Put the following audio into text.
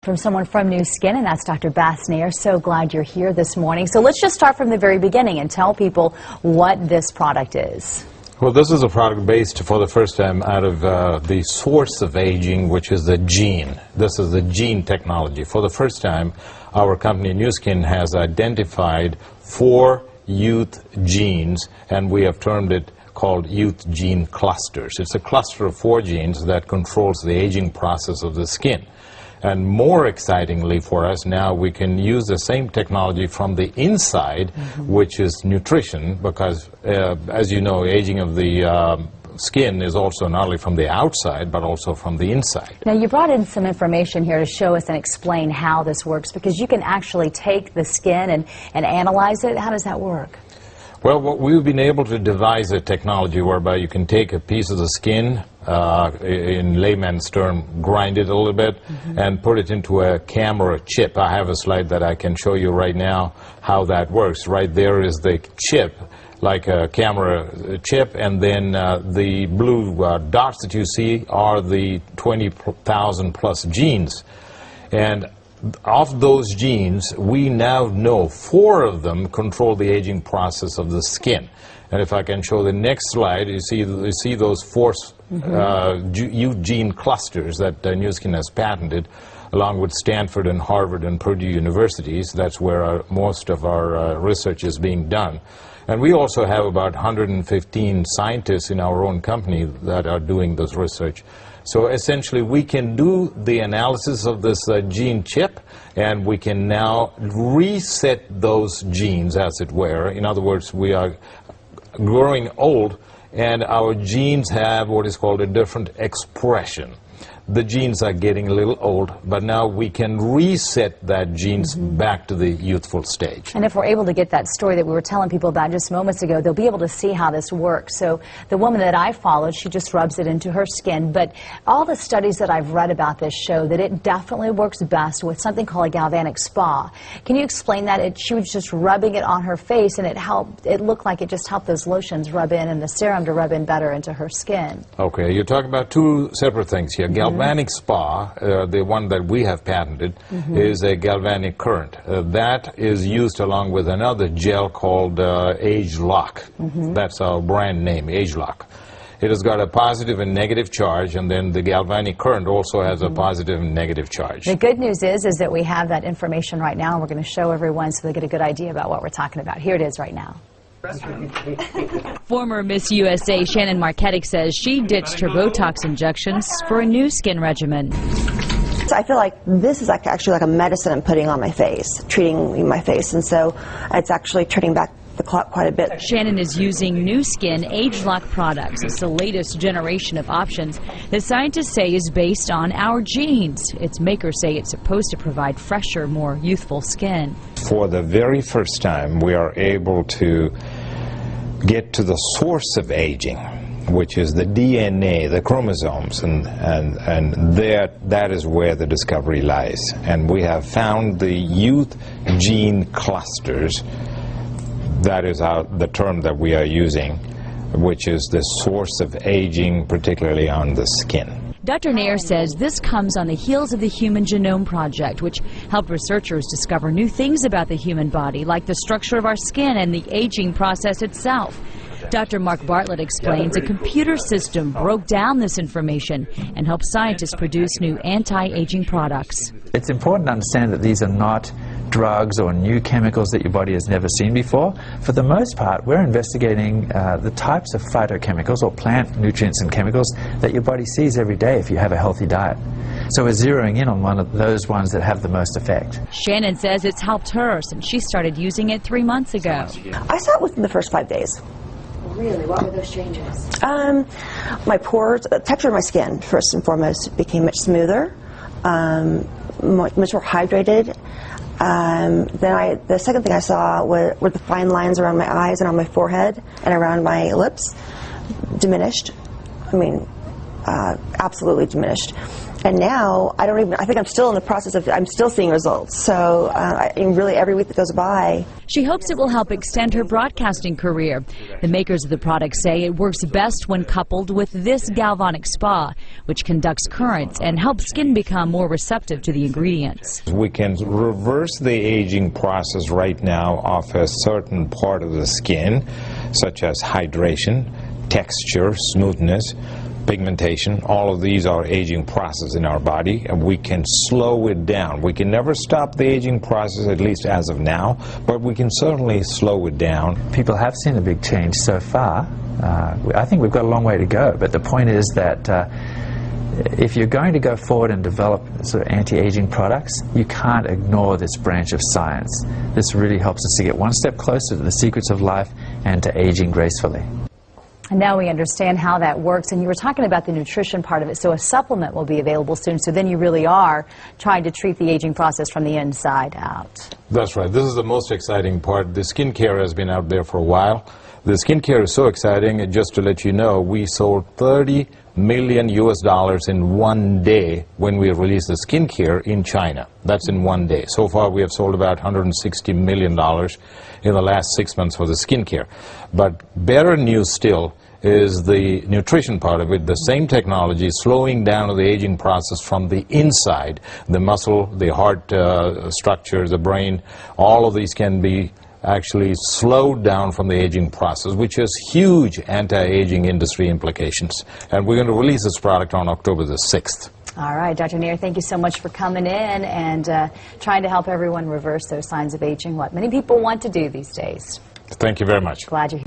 From someone from New Skin, and that's Dr. Bassnair. So glad you're here this morning. So let's just start from the very beginning and tell people what this product is. Well, this is a product based for the first time out of the source of aging, which is the gene. This is the gene technology. For the first time, our company New Skin has identified 4 youth genes, and we have termed it called youth gene clusters. It's a cluster of 4 genes that controls the aging process of the skin. And more excitingly for us now, we can use the same technology from the inside, which is nutrition, because as you know, aging of the skin is also not only from the outside, but also from the inside. Now, you brought in some information here to show us and explain how this works, because you can actually take the skin and analyze it. How does that work? Well, we've been able to devise a technology whereby you can take a piece of the skin, in layman's term, grind it a little bit, and put it into a camera chip. I have a slide that I can show you right now how that works. Right there is the chip, like a camera chip, and then the blue dots that you see are the 20,000 plus genes. And of those genes, we now know 4 of them control the aging process of the skin. And if I can show the next slide, you see those 4 youth gene clusters that New Skin has patented, along with Stanford and Harvard and Purdue universities. That's where most of our research is being done. And we also have about 115 scientists in our own company that are doing this research. So essentially, we can do the analysis of this gene chip, and we can now reset those genes, as it were. In other words, we are growing old, and our genes have what is called a different expression. The genes are getting a little old, but now we can reset that genes back to the youthful stage. And if we're able to get that story that we were telling people about just moments ago, they'll be able to see how this works. So the woman that I followed, she just rubs it into her skin. But all the studies that I've read about this show that it definitely works best with something called a galvanic spa. Can you explain that? She was just rubbing it on her face, and it looked like it just helped those lotions rub in and the serum to rub in better into her skin. Okay, you're talking about 2 separate things here. Galvanic spa, the one that we have patented, is a galvanic current. That is used along with another gel called AgeLOC. That's our brand name, AgeLOC. It has got a positive and negative charge, and then the galvanic current also has a positive and negative charge. The good news is that we have that information right now, and we're going to show everyone so they get a good idea about what we're talking about. Here it is right now. Former Miss USA Shannon Marketic says she ditched her Botox injections for a new skin regimen. So I feel like this is actually like a medicine I'm putting on my face, treating my face, and so it's actually turning back the clock quite a bit. Shannon is using New Skin AgeLOC products. It's the latest generation of options that scientists say is based on our genes. Its makers say it's supposed to provide fresher, more youthful skin. For the very first time, we are able to get to the source of aging, which is the DNA, the chromosomes, and that is where the discovery lies. And we have found the youth gene clusters. That is the term that we are using, which is the source of aging, particularly on the skin. Dr. Nair says this comes on the heels of the Human Genome Project, which helped researchers discover new things about the human body, like the structure of our skin and the aging process itself. Dr. Mark Bartlett explains a computer system broke down this information and helped scientists produce new anti-aging products. It's important to understand that these are not drugs or new chemicals that your body has never seen before. For the most part, we're investigating the types of phytochemicals or plant nutrients and chemicals that your body sees every day if you have a healthy diet. So we're zeroing in on one of those ones that have the most effect. Shannon says it's helped her since she started using it 3 months ago. I saw it within the first 5 days. Really? What were those changes? My pores, the texture of my skin, first and foremost, became much smoother, much more hydrated. The second thing I saw were the fine lines around my eyes and on my forehead and around my lips diminished. I mean, absolutely diminished. And now, I think I'm still in the process of, I'm still seeing results. So really every week that goes by. She hopes it will help extend her broadcasting career. The makers of the product say it works best when coupled with this galvanic spa, which conducts currents and helps skin become more receptive to the ingredients. We can reverse the aging process right now of a certain part of the skin, such as hydration, texture, smoothness, pigmentation. All of these are aging processes in our body, and we can slow it down. We can never stop the aging process, at least as of now, but we can certainly slow it down. People have seen a big change so far. I think we've got a long way to go, but the point is that if you're going to go forward and develop sort of anti-aging products, you can't ignore this branch of science. This really helps us to get one step closer to the secrets of life and to aging gracefully. And now we understand how that works, and you were talking about the nutrition part of it, so a supplement will be available soon, so then you really are trying to treat the aging process from the inside out. That's right. This is the most exciting part. The skincare has been out there for a while. The skincare is so exciting, and just to let you know, we sold $30 million in one day when we released the skincare in China. That's in one day. So far we have sold about $160 million in the last 6 months for the skincare. But better news still is the nutrition part of it. The same technology slowing down the aging process from the inside. The muscle, the heart structure, the brain, all of these can be actually slowed down from the aging process, which has huge anti-aging industry implications. And we're going to release this product on October the 6th. All right, Dr. Nair, thank you so much for coming in and trying to help everyone reverse those signs of aging, what many people want to do these days. Thank you very much. Glad you're here.